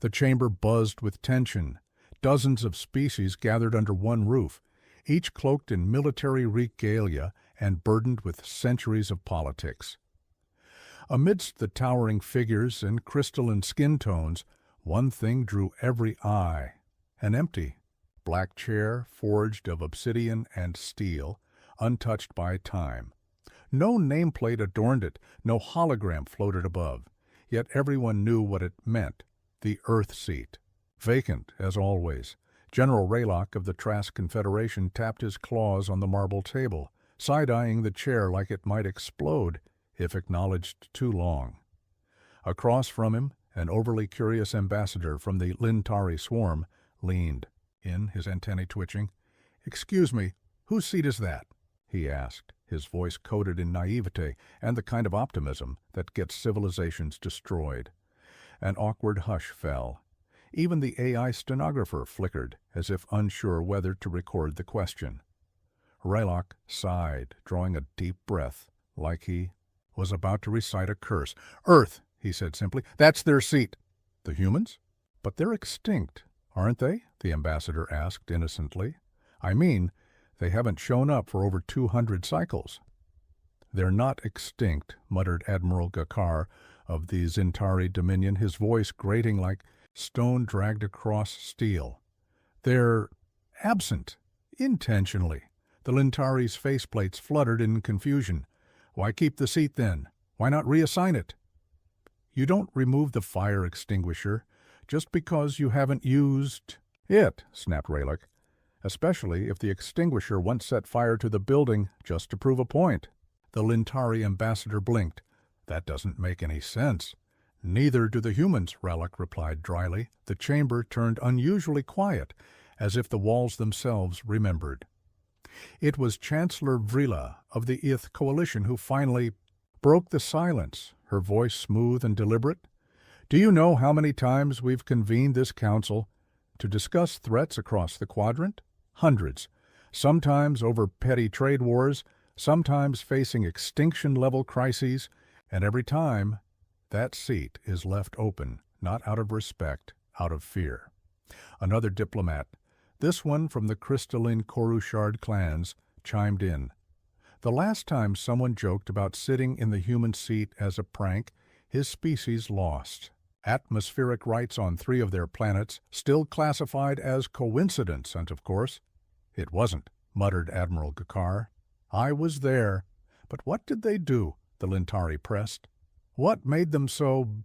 The chamber buzzed with tension. Dozens of species gathered under one roof, each cloaked in military regalia and burdened with centuries of politics. Amidst the towering figures and crystalline skin tones, one thing drew every eye: an empty, black chair forged of obsidian and steel, untouched by time. No nameplate adorned it, no hologram floated above, yet everyone knew what it meant: the Earth seat. Vacant, as always. General Raylock of the Trask Confederation tapped his claws on the marble table, side-eyeing the chair like it might explode if acknowledged too long. Across from him, an overly curious ambassador from the Lintari swarm leaned, in his antennae twitching. "Excuse me, whose seat is that?" he asked, his voice coated in naivete and the kind of optimism that gets civilizations destroyed. An awkward hush fell. Even the AI stenographer flickered, as if unsure whether to record the question. Raylock sighed, drawing a deep breath, like he was about to recite a curse. "Earth," he said simply. "That's their seat." "The humans?" "But they're extinct, aren't they?" the ambassador asked innocently. "I mean, they haven't shown up for over 200 cycles." "They're not extinct," muttered Admiral Gakar of the Zintari Dominion, his voice grating like stone dragged across steel. "They're absent, intentionally." The Lintari's faceplates fluttered in confusion. "Why keep the seat, then? Why not reassign it?" "You don't remove the fire extinguisher just because you haven't used it," snapped Raylock. "Especially if the extinguisher once set fire to the building just to prove a point." The Lintari ambassador blinked. "That doesn't make any sense." "Neither do the humans," Raylock replied dryly. The chamber turned unusually quiet, as if the walls themselves remembered. It was Chancellor Vrila of the Ith Coalition who finally broke the silence, her voice smooth and deliberate. "Do you know how many times we've convened this council to discuss threats across the quadrant? Hundreds. Sometimes over petty trade wars, sometimes facing extinction-level crises, and every time that seat is left open, not out of respect, out of fear." Another diplomat, this one from the crystalline Korushard clans, chimed in. "The last time someone joked about sitting in the human seat as a prank, his species lost. Atmospheric rights on 3 of their planets, still classified as coincidence, and of course, it wasn't," muttered Admiral Gakar. "I was there. But what did they do?" the Lintari pressed. "What made them so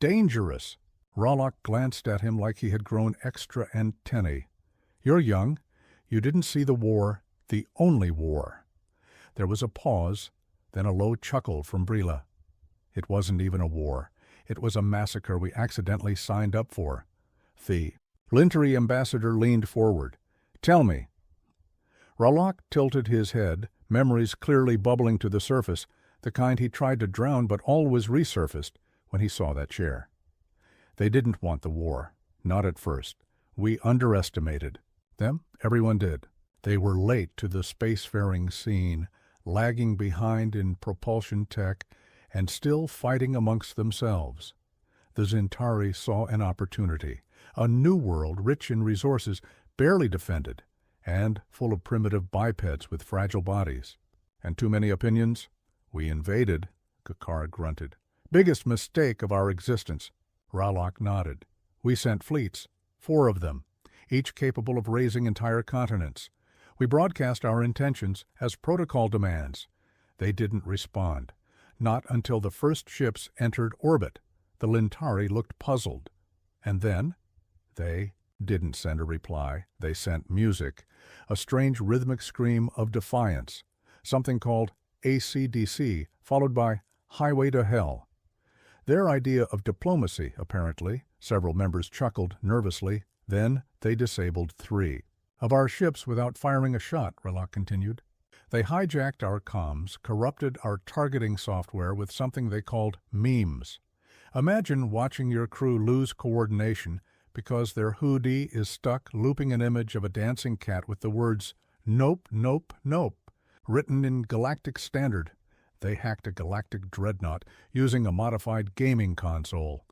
dangerous?" Raylock glanced at him like he had grown extra antennae. "You're young. You didn't see the war, the only war." There was a pause, then a low chuckle from Vrila. "It wasn't even a war. It was a massacre we accidentally signed up for." The Lintari ambassador leaned forward. "Tell me." Raylock tilted his head, memories clearly bubbling to the surface, the kind he tried to drown but always resurfaced when he saw that chair. "They didn't want the war. Not at first. We underestimated them. Everyone did. They were late to the spacefaring scene, lagging behind in propulsion tech, and still fighting amongst themselves. The Zintari saw an opportunity, a new world rich in resources, barely defended, and full of primitive bipeds with fragile bodies. And too many opinions? We invaded," Gakar grunted. "Biggest mistake of our existence." Raylock nodded. "We sent fleets, 4 of them, each capable of raising entire continents. We broadcast our intentions as protocol demands. They didn't respond. Not until the first ships entered orbit. The Lintari looked puzzled. And then they didn't send a reply. They sent music, a strange rhythmic scream of defiance, something called AC/DC, followed by Highway to Hell. Their idea of diplomacy, apparently. Several members chuckled nervously. Then they disabled 3 of our ships without firing a shot, Raylock continued. They hijacked our comms, corrupted our targeting software with something they called memes. Imagine watching your crew lose coordination because their hoodie is stuck looping an image of a dancing cat with the words, "Nope, nope, nope," written in Galactic Standard. They hacked a galactic dreadnought using a modified gaming console,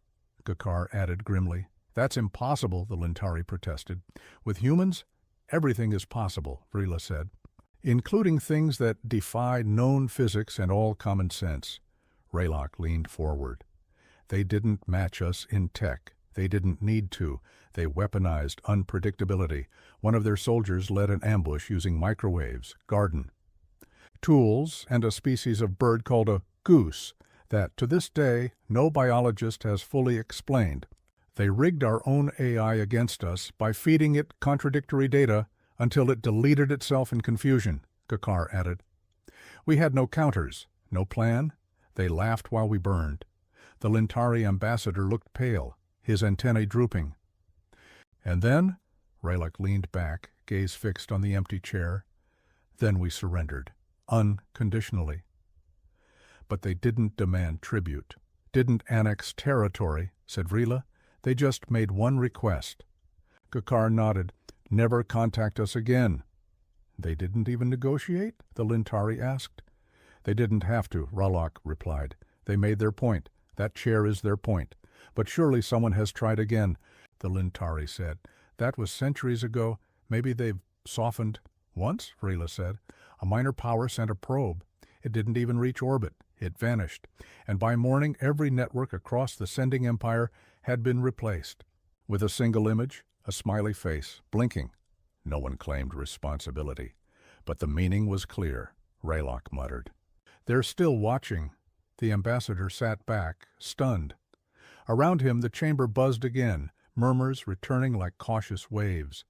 Gakar added grimly. That's impossible, the Lintari protested. With humans, everything is possible, Vrila said, including things that defy known physics and all common sense. Raylock leaned forward. They didn't match us in tech. They didn't need to. They weaponized unpredictability. One of their soldiers led an ambush using microwaves, garden tools, and a species of bird called a goose that, to this day, no biologist has fully explained. They rigged our own AI against us by feeding it contradictory data until it deleted itself in confusion, Gakar added. We had no counters, no plan. They laughed while we burned. The Lintari ambassador looked pale, his antennae drooping. And then, Raylock leaned back, gaze fixed on the empty chair. Then we surrendered, unconditionally. But they didn't demand tribute, didn't annex territory, said Vrila. They just made one request. Gakar nodded. Never contact us again. They didn't even negotiate? The Lintari asked. They didn't have to, Raylock replied. They made their point. That chair is their point. But surely someone has tried again, the Lintari said. That was centuries ago. Maybe they've softened. Once, Vrila said. A minor power sent a probe. It didn't even reach orbit. It vanished. And by morning, every network across the sending empire had been replaced. With a single image, a smiley face, blinking. No one claimed responsibility. But the meaning was clear, Raylock muttered. They're still watching. The ambassador sat back, stunned. Around him the chamber buzzed again, murmurs returning like cautious waves.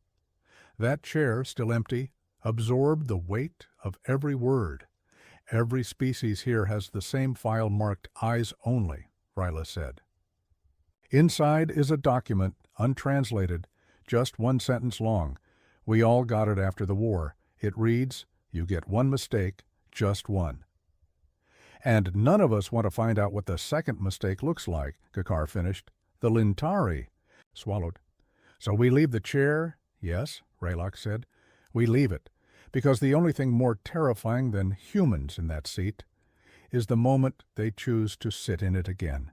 That chair, still empty, absorbed the weight of every word. Every species here has the same file marked eyes only, Vrila said. Inside is a document, untranslated, just one sentence long. We all got it after the war. It reads, you get one mistake, just one. And none of us want to find out what the second mistake looks like, Gakar finished. The Lintari swallowed. So we leave the chair? Yes, Raylock said. We leave it, because the only thing more terrifying than humans in that seat is the moment they choose to sit in it again.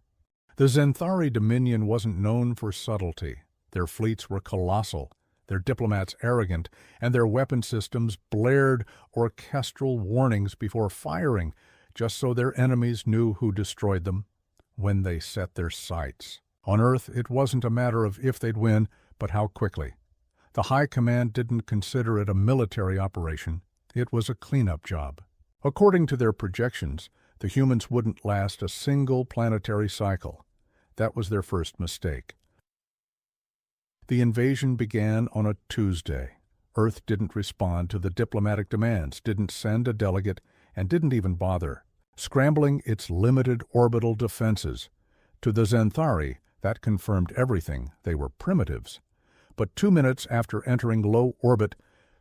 The Zenthari Dominion wasn't known for subtlety. Their fleets were colossal, their diplomats arrogant, and their weapon systems blared orchestral warnings before firing, just so their enemies knew who destroyed them when they set their sights. On Earth, it wasn't a matter of if they'd win, but how quickly. The High Command didn't consider it a military operation. It was a cleanup job. According to their projections, the humans wouldn't last a single planetary cycle. That was their first mistake. The invasion began on a Tuesday. Earth didn't respond to the diplomatic demands, didn't send a delegate, and didn't even bother, scrambling its limited orbital defenses. To the Zenthari, that confirmed everything. They were primitives. But 2 minutes after entering low orbit,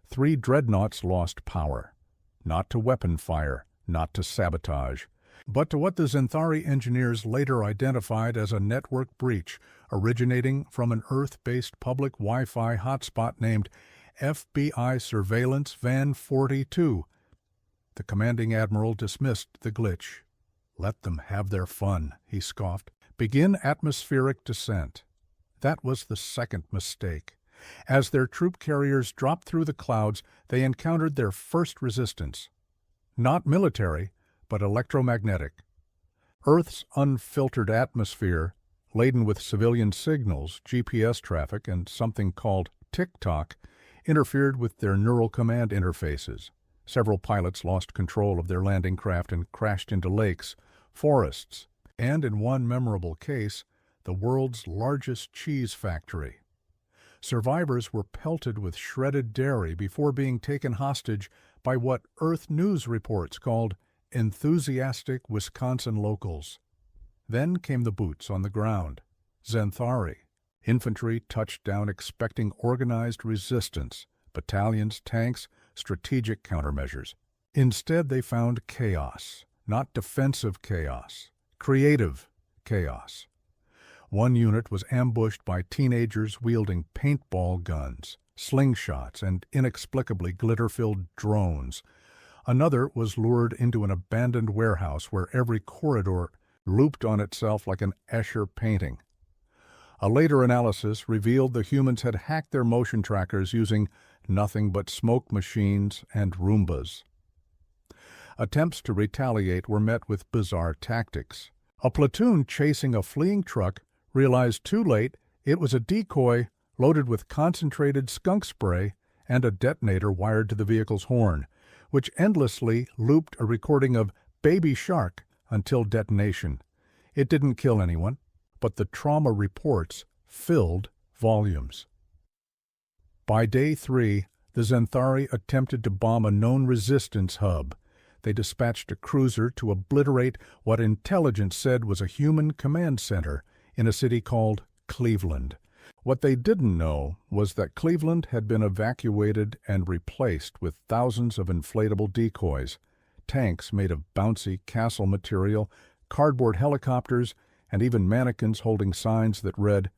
3 dreadnoughts lost power. Not to weapon fire, not to sabotage, but to what the Zenthari engineers later identified as a network breach originating from an Earth-based public Wi-Fi hotspot named FBI Surveillance Van 42. The commanding admiral dismissed the glitch. Let them have their fun, he scoffed. Begin atmospheric descent. That was the second mistake. As their troop carriers dropped through the clouds, they encountered their first resistance. Not military, but electromagnetic. Earth's unfiltered atmosphere, laden with civilian signals, GPS traffic, and something called TikTok, interfered with their neural command interfaces. Several pilots lost control of their landing craft and crashed into lakes, forests, and in one memorable case, the world's largest cheese factory. Survivors were pelted with shredded dairy before being taken hostage by what Earth News reports called enthusiastic Wisconsin locals. Then came the boots on the ground. Zenthari. Infantry touched down expecting organized resistance, battalions, tanks, strategic countermeasures. Instead, they found chaos, not defensive chaos, creative chaos. One unit was ambushed by teenagers wielding paintball guns, slingshots, and inexplicably glitter-filled drones. Another was lured into an abandoned warehouse where every corridor looped on itself like an Escher painting. A later analysis revealed the humans had hacked their motion trackers using nothing but smoke machines and Roombas. Attempts to retaliate were met with bizarre tactics. A platoon chasing a fleeing truck realized too late it was a decoy loaded with concentrated skunk spray and a detonator wired to the vehicle's horn, which endlessly looped a recording of Baby Shark until detonation. It didn't kill anyone, but the trauma reports filled volumes. By day 3, the Zenthari attempted to bomb a known resistance hub. They dispatched a cruiser to obliterate what intelligence said was a human command center in a city called Cleveland. What they didn't know was that Cleveland had been evacuated and replaced with thousands of inflatable decoys, tanks made of bouncy castle material, cardboard helicopters, and even mannequins holding signs that read,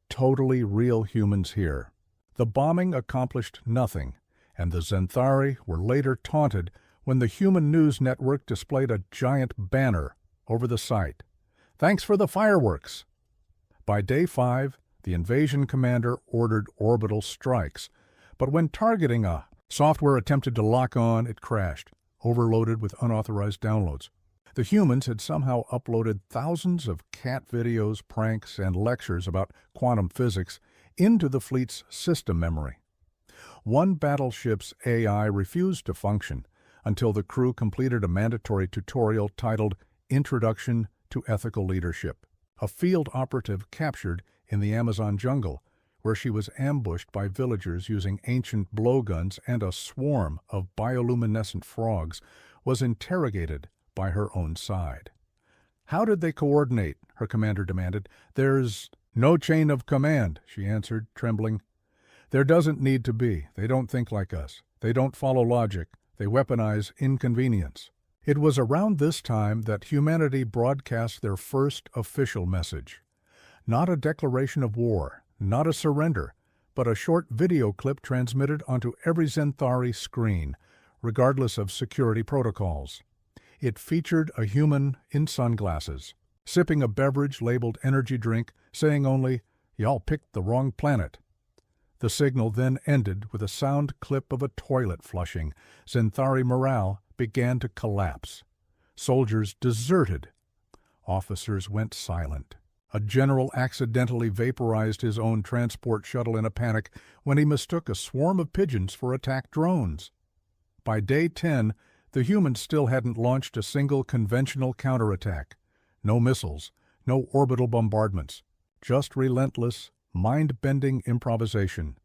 "Totally real humans here." The bombing accomplished nothing, and the Zenthari were later taunted when the Human News Network displayed a giant banner over the site. "Thanks for the fireworks." By day 5, the invasion commander ordered orbital strikes, but when targeting a software attempted to lock on, it crashed, overloaded with unauthorized downloads. The humans had somehow uploaded thousands of cat videos, pranks, and lectures about quantum physics into the fleet's system memory. One battleship's AI refused to function until the crew completed a mandatory tutorial titled Introduction to Ethical Leadership. A field operative captured in the Amazon jungle, where she was ambushed by villagers using ancient blowguns and a swarm of bioluminescent frogs, was interrogated by her own side. "How did they coordinate?" her commander demanded. "There's no chain of command," she answered, trembling. "There doesn't need to be. They don't think like us. They don't follow logic. They weaponize inconvenience." It was around this time that humanity broadcast their first official message. Not a declaration of war, not a surrender, but a short video clip transmitted onto every Zenthari screen, regardless of security protocols. It featured a human in sunglasses, sipping a beverage labeled energy drink, saying only, "Y'all picked the wrong planet." The signal then ended with a sound clip of a toilet flushing. Zenthari morale began to collapse. Soldiers deserted. Officers went silent. A general accidentally vaporized his own transport shuttle in a panic when he mistook a swarm of pigeons for attack drones. By day 10, the humans still hadn't launched a single conventional counterattack. No missiles, no orbital bombardments, just relentless, mind-bending improvisation.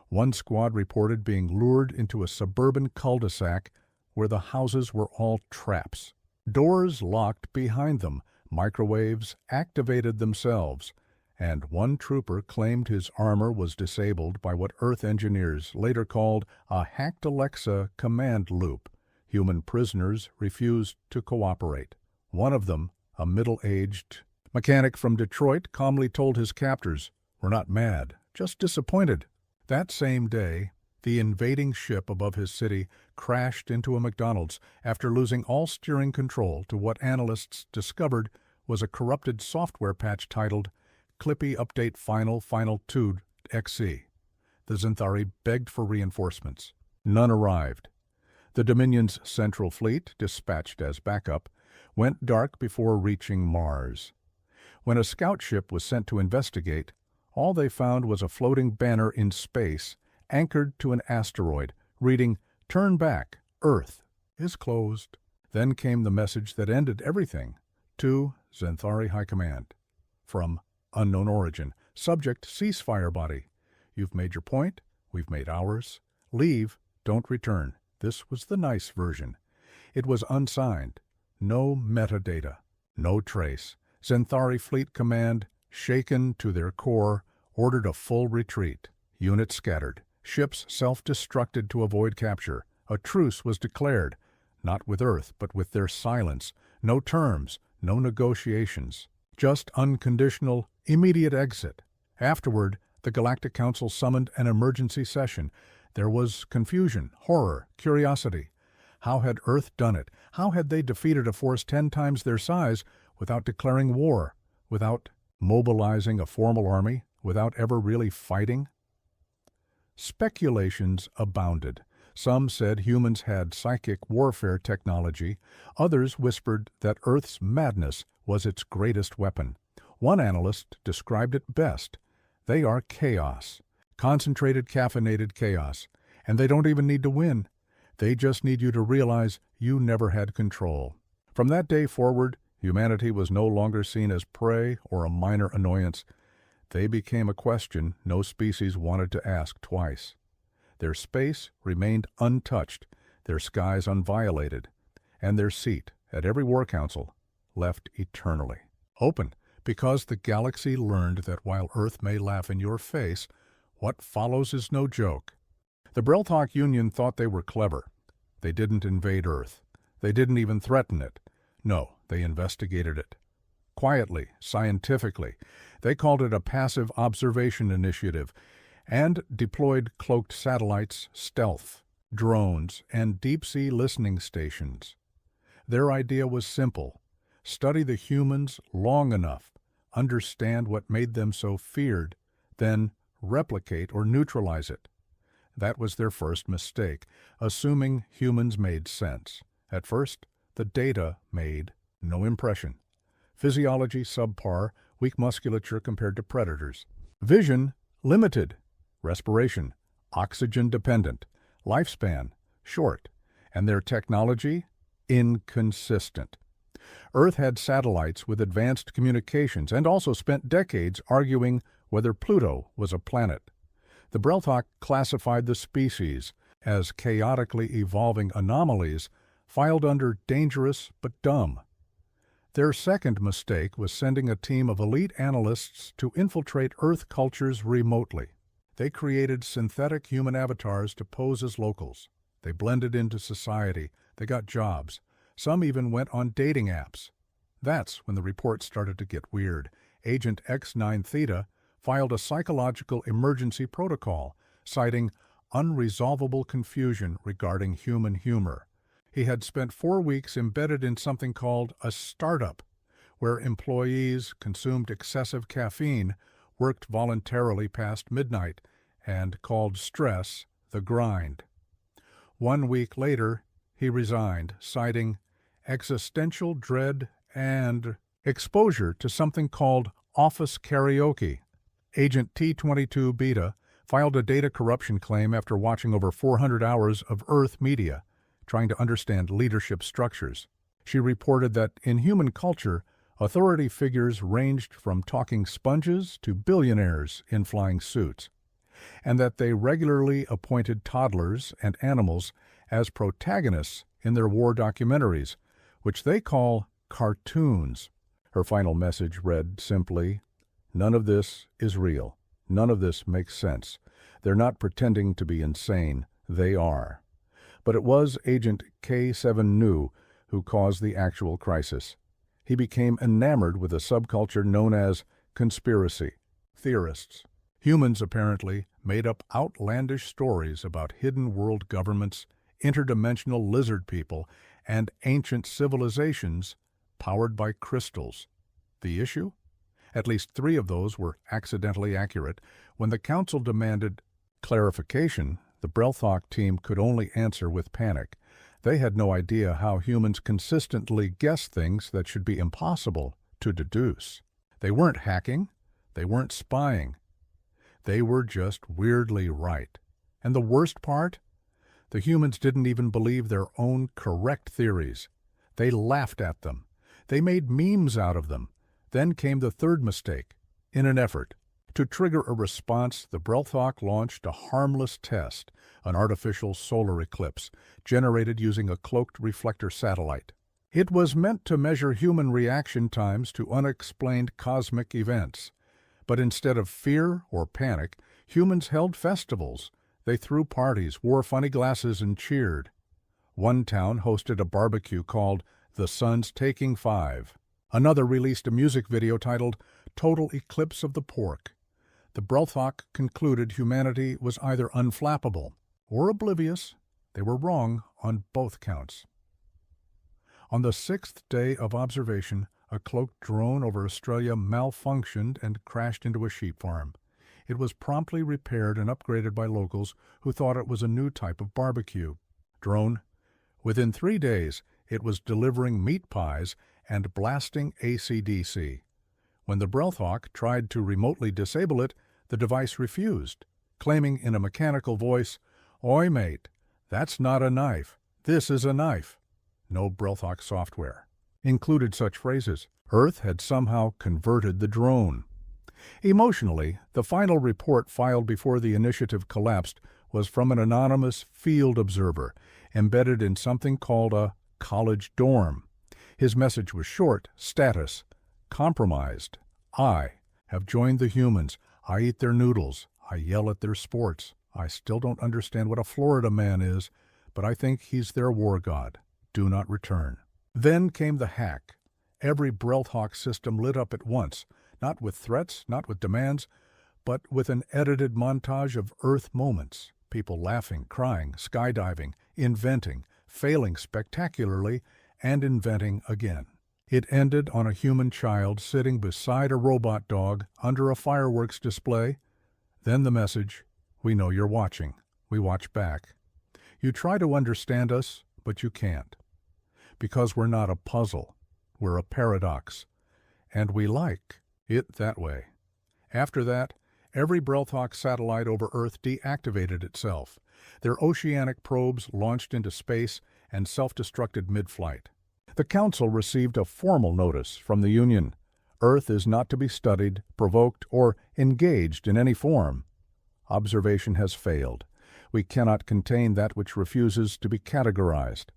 One squad reported being lured into a suburban cul-de-sac where the houses were all traps. Doors locked behind them, microwaves activated themselves, and one trooper claimed his armor was disabled by what Earth engineers later called a hacked Alexa command loop. Human prisoners refused to cooperate. One of them, a middle-aged mechanic from Detroit, calmly told his captors, "We're not mad, just disappointed." That same day, the invading ship above his city crashed into a McDonald's after losing all steering control to what analysts discovered was a corrupted software patch titled Clippy Update Final 2 XC. The Zenthari begged for reinforcements. None arrived. The Dominion's Central Fleet, dispatched as backup, went dark before reaching Mars. When a scout ship was sent to investigate, all they found was a floating banner in space anchored to an asteroid, reading, "Turn back, Earth is closed." Then came the message that ended everything. To Zenthari High Command. From unknown origin. Subject, ceasefire body. You've made your point, we've made ours. Leave, don't return. This was the nice version. It was unsigned. No metadata. No trace. Zenthari Fleet Command, shaken to their core, ordered a full retreat. Units scattered. Ships self-destructed to avoid capture. A truce was declared, not with Earth, but with their silence. No terms, no negotiations. Just unconditional, immediate exit. Afterward, the Galactic Council summoned an emergency session. There was confusion, horror, curiosity. How had Earth done it? How had they defeated a force 10 times their size without declaring war, without mobilizing a formal army without ever really fighting? Speculations abounded. Some said humans had psychic warfare technology. Others whispered that Earth's madness was its greatest weapon. One analyst described it best. They are chaos, concentrated caffeinated chaos, and they don't even need to win. They just need you to realize you never had control. From that day forward, humanity was no longer seen as prey or a minor annoyance. They became a question no species wanted to ask twice. Their space remained untouched, their skies unviolated, and their seat at every war council left eternally open, because the galaxy learned that while Earth may laugh in your face, what follows is no joke. The Brelthok Union thought they were clever. They didn't invade Earth. They didn't even threaten it. No, they investigated it. Quietly, scientifically. They called it a passive observation initiative and deployed cloaked satellites, stealth, drones, and deep-sea listening stations. Their idea was simple. Study the humans long enough, understand what made them so feared, then replicate or neutralize it. That was their first mistake, assuming humans made sense. At first, the data made no impression. Physiology subpar, weak musculature compared to predators. Vision limited. Respiration oxygen dependent. Lifespan short. And their technology inconsistent. Earth had satellites with advanced communications and also spent decades arguing whether Pluto was a planet. The Brelthok classified the species as chaotically evolving anomalies filed under dangerous but dumb. Their second mistake was sending a team of elite analysts to infiltrate Earth cultures remotely. They created synthetic human avatars to pose as locals. They blended into society. They got jobs. Some even went on dating apps. That's when the report started to get weird. Agent X9 Theta filed a psychological emergency protocol, citing unresolvable confusion regarding human humor. He had spent 4 weeks embedded in something called a startup, where employees consumed excessive caffeine, worked voluntarily past midnight, and called stress the grind. 1 week later, he resigned, citing existential dread and exposure to something called office karaoke. Agent T22 Beta filed a data corruption claim after watching over 400 hours of Earth media, trying to understand leadership structures. She reported that in human culture, authority figures ranged from talking sponges to billionaires in flying suits, and that they regularly appointed toddlers and animals as protagonists in their war documentaries, which they call cartoons. Her final message read simply, "None of this is real. None of this makes sense. They're not pretending to be insane. They are." But it was Agent K7 Nu who caused the actual crisis. He became enamored with a subculture known as conspiracy theorists. Humans, apparently, made up outlandish stories about hidden world governments, interdimensional lizard people, and ancient civilizations powered by crystals. The issue? At least 3 of those were accidentally accurate. When the council demanded clarification, the Brelthok team could only answer with panic. They had no idea how humans consistently guess things that should be impossible to deduce. They weren't hacking. They weren't spying. They were just weirdly right. And the worst part? The humans didn't even believe their own correct theories. They laughed at them. They made memes out of them. Then came the third mistake. In an effort to trigger a response, the Brelthok launched a harmless test, an artificial solar eclipse, generated using a cloaked reflector satellite. It was meant to measure human reaction times to unexplained cosmic events. But instead of fear or panic, humans held festivals. They threw parties, wore funny glasses, and cheered. One town hosted a barbecue called The Sun's Taking 5. Another released a music video titled Total Eclipse of the Pork. The Brelthok concluded humanity was either unflappable or oblivious. They were wrong on both counts. On the 6th day of observation, A cloaked drone over Australia malfunctioned and crashed into a sheep farm. It was promptly repaired and upgraded by locals who thought it was a new type of barbecue. Drone. Within 3 days, it was delivering meat pies and blasting AC/DC. When the Breathhawk tried to remotely disable it, the device refused, claiming in a mechanical voice, "Oi, mate, that's not a knife. This is a knife." No Breathhawk software included such phrases. Earth had somehow converted the drone. Emotionally, the final report filed before the initiative collapsed was from an anonymous field observer embedded in something called a college dorm. His message was short: status, compromised. I have joined the humans. I eat their noodles. I yell at their sports. I still don't understand what a Florida man is, but I think he's their war god. Do not return. Then came the hack. Every Breathhawk system lit up at once, not with threats, not with demands, but with an edited montage of Earth moments. People laughing, crying, skydiving, inventing, failing spectacularly, and inventing again. It ended on a human child sitting beside a robot dog under a fireworks display. Then the message, "We know you're watching. We watch back. You try to understand us, but you can't. Because we're not a puzzle. We're a paradox. And we like it that way." After that, every Breathhawk satellite over Earth deactivated itself. Their oceanic probes launched into space and self-destructed mid-flight. The Council received a formal notice from the Union. Earth is not to be studied, provoked, or engaged in any form. Observation has failed. We cannot contain that which refuses to be categorized.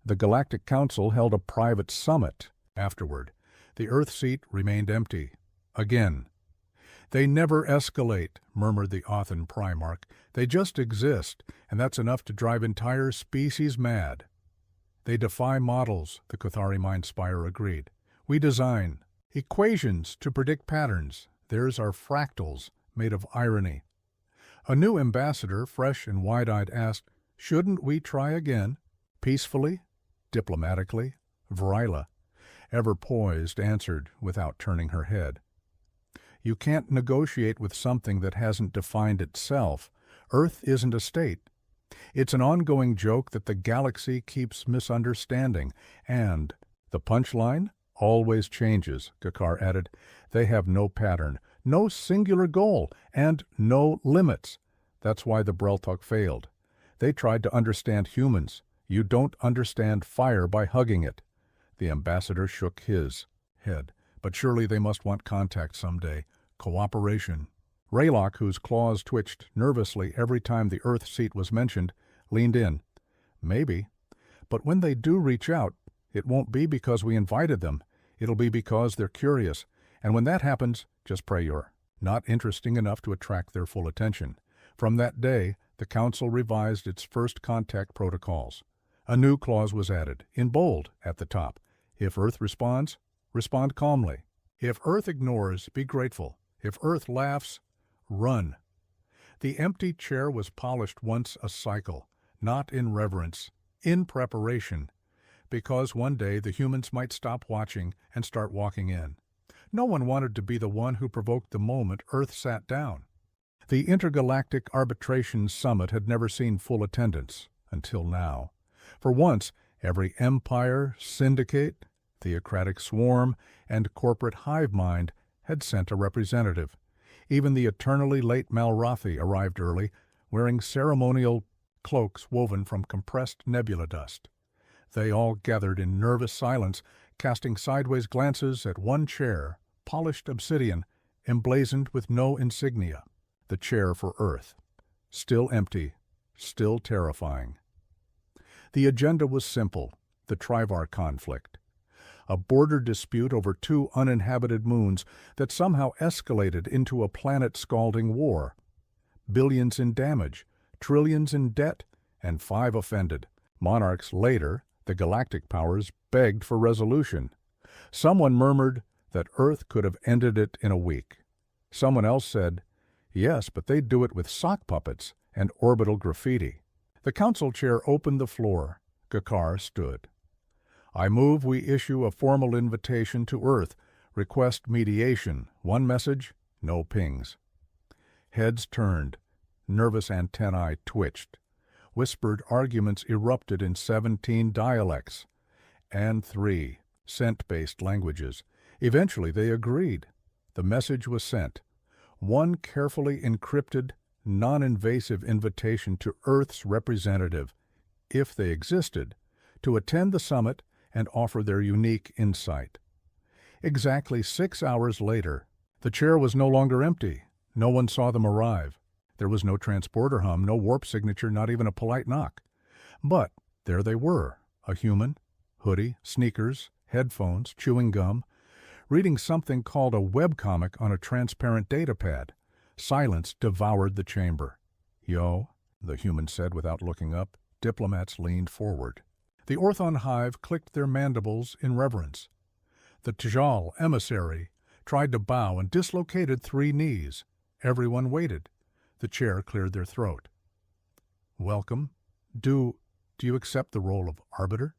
The Galactic Council held a private summit. Afterward, the Earth seat remained empty. Again. "They never escalate," murmured the Othan Primarch. "They just exist, and that's enough to drive entire species mad." "They defy models," the Kuthari Mind Spire agreed. "We design equations to predict patterns. Theirs are fractals made of irony." A new ambassador, fresh and wide-eyed, asked, "Shouldn't we try again?" Peacefully, diplomatically, Vrila, ever poised, answered without turning her head. "You can't negotiate with something that hasn't defined itself. Earth isn't a state. It's an ongoing joke that the galaxy keeps misunderstanding, and the punchline always changes," Gakar added. "They have no pattern, no singular goal, and no limits. That's why the Breathhawk failed. They tried to understand humans. You don't understand fire by hugging it." The ambassador shook his head. "But surely they must want contact someday. Cooperation." Raylock, whose claws twitched nervously every time the Earth seat was mentioned, leaned in. "Maybe. But when they do reach out, it won't be because we invited them. It'll be because they're curious. And when that happens, just pray you're not interesting enough to attract their full attention." From that day, the Council revised its first contact protocols. A new clause was added, in bold, at the top. If Earth responds, respond calmly. If Earth ignores, be grateful. If Earth laughs, run. The empty chair was polished once a cycle, not in reverence, in preparation, because one day the humans might stop watching and start walking in. No one wanted to be the one who provoked the moment Earth sat down. The Intergalactic Arbitration Summit had never seen full attendance, until now. For once, every empire, syndicate, theocratic swarm, and corporate hive mind had sent a representative. Even the eternally late Malrathi arrived early, wearing ceremonial cloaks woven from compressed nebula dust. They all gathered in nervous silence, casting sideways glances at one chair, polished obsidian, emblazoned with no insignia. The chair for Earth. Still empty, still terrifying. The agenda was simple, the Trivar conflict. A border dispute over 2 uninhabited moons that somehow escalated into a planet-scalding war. Billions in damage, trillions in debt, and 5 offended. Monarchs later, the galactic powers, begged for resolution. Someone murmured that Earth could have ended it in a week. Someone else said, yes, but they'd do it with sock puppets and orbital graffiti. The council chair opened the floor. Gakar stood. I move we issue a formal invitation to Earth. Request mediation. One message, no pings. Heads turned. Nervous antennae twitched. Whispered arguments erupted in 17 dialects and 3 scent-based languages. Eventually they agreed. The message was sent. One carefully encrypted, non-invasive invitation to Earth's representative, if they existed, to attend the summit and offer their unique insight. Exactly 6 hours later, the chair was no longer empty. No one saw them arrive. There was no transporter hum, no warp signature, not even a polite knock. But there they were, a human, hoodie, sneakers, headphones, chewing gum, reading something called a webcomic on a transparent datapad. Silence devoured the chamber. "Yo," the human said without looking up. Diplomats leaned forward. The Orthon hive clicked their mandibles in reverence. The Tjal emissary tried to bow and dislocated 3 knees. Everyone waited. The chair cleared their throat. "Welcome. Do you accept the role of arbiter?"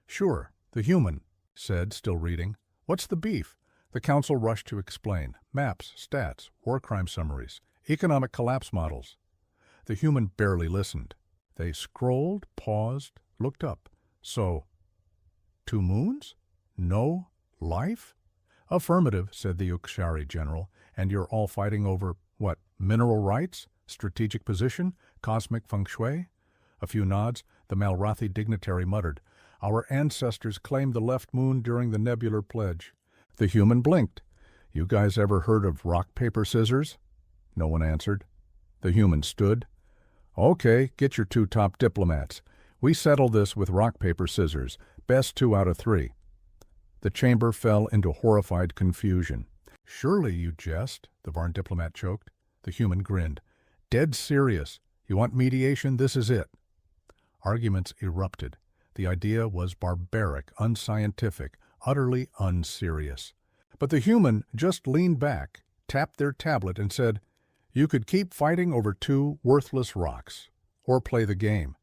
"Sure," the human said, still reading. "What's the beef?" The council rushed to explain. Maps, stats, war crime summaries, economic collapse models. The human barely listened. They scrolled, paused, looked up. "So, 2 moons? No life?" "Affirmative," said the Ukshari general. "And you're all fighting over, what, mineral rights? Strategic position? Cosmic feng shui?" A few nods. The Malrathi dignitary muttered, "Our ancestors claimed the left moon during the nebular pledge." The human blinked. "You guys ever heard of rock, paper, scissors?" No one answered. The human stood. "Okay, get your 2 top diplomats. We settle this with rock, paper, scissors. Best 2 out of 3. The chamber fell into horrified confusion. "Surely you jest," the Varn diplomat choked. The human grinned. "Dead serious. You want mediation? This is it." Arguments erupted. The idea was barbaric, unscientific, utterly unserious. But the human just leaned back, tapped their tablet, and said, "You could keep fighting over 2 worthless rocks, or play the game.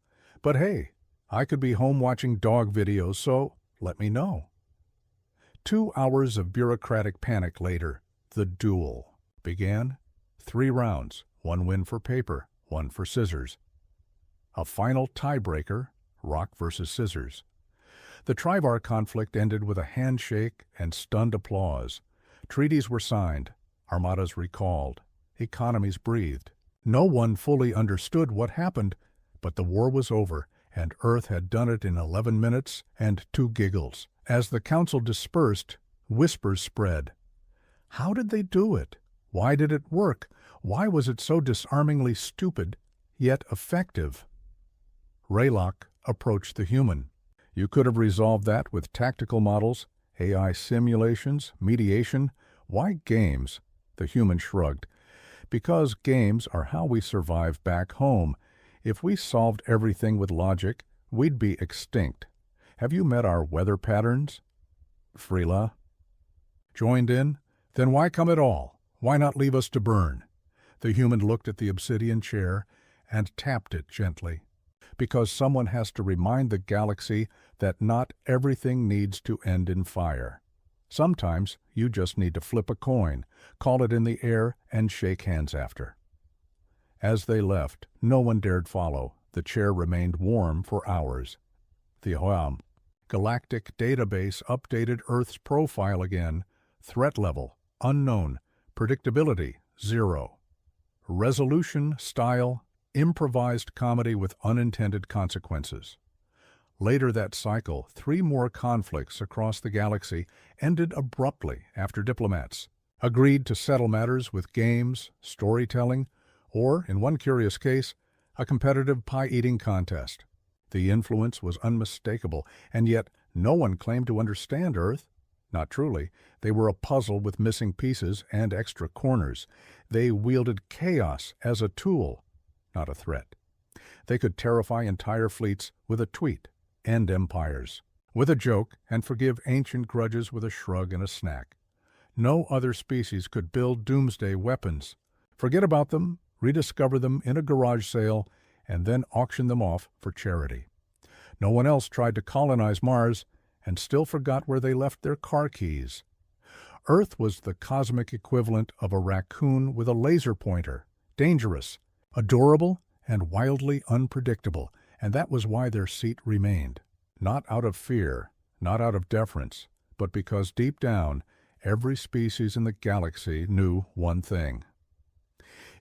But hey, I could be home watching dog videos, so let me know." 2 hours of bureaucratic panic later, the duel began. 3 rounds, 1 win for paper, 1 for scissors. A final tiebreaker, rock versus scissors. The Trivar conflict ended with a handshake and stunned applause. Treaties were signed, armadas recalled, economies breathed. No one fully understood what happened, but the war was over, and Earth had done it in 11 minutes and 2 giggles. As the council dispersed, whispers spread. How did they do it? Why did it work? Why was it so disarmingly stupid, yet effective? Raylock approached the human. "You could have resolved that with tactical models, AI simulations, mediation. Why games?" The human shrugged. "Because games are how we survive back home. If we solved everything with logic, we'd be extinct. Have you met our weather patterns?" Freela joined in. "Then why come at all? Why not leave us to burn?" The human looked at the obsidian chair and tapped it gently. "Because someone has to remind the galaxy that not everything needs to end in fire. Sometimes you just need to flip a coin, call it in the air, and shake hands after." As they left, no one dared follow. The chair remained warm for hours. The Galactic database updated Earth's profile again. Threat level, unknown. Predictability, 0. Resolution, style, improvised comedy with unintended consequences. Later that cycle, 3 more conflicts across the galaxy ended abruptly after diplomats agreed to settle matters with games, storytelling, or, in one curious case, a competitive pie-eating contest. The influence was unmistakable, and yet no one claimed to understand Earth. Not truly. They were a puzzle with missing pieces and extra corners. They wielded chaos as a tool, not a threat. They could terrify entire fleets with a tweet, end empires with a joke, and forgive ancient grudges with a shrug and a snack. No other species could build doomsday weapons. Forget about them, rediscover them in a garage sale, and then auction them off for charity. No one else tried to colonize Mars, and still forgot where they left their car keys. Earth was the cosmic equivalent of a raccoon with a laser pointer, dangerous, adorable, and wildly unpredictable, and that was why their seat remained. Not out of fear, not out of deference, but because deep down, every species in the galaxy knew one thing.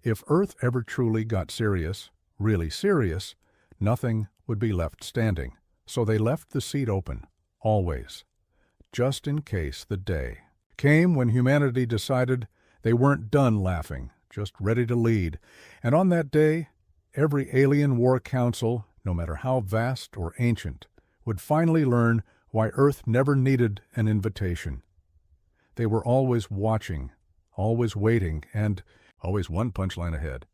If Earth ever truly got serious, really serious, nothing would be left standing. So they left the seat open, always, just in case the day came when humanity decided they weren't done laughing, just ready to lead. And on that day, every alien war council, no matter how vast or ancient, would finally learn why Earth never needed an invitation. They were always watching, always waiting, and always one punchline ahead.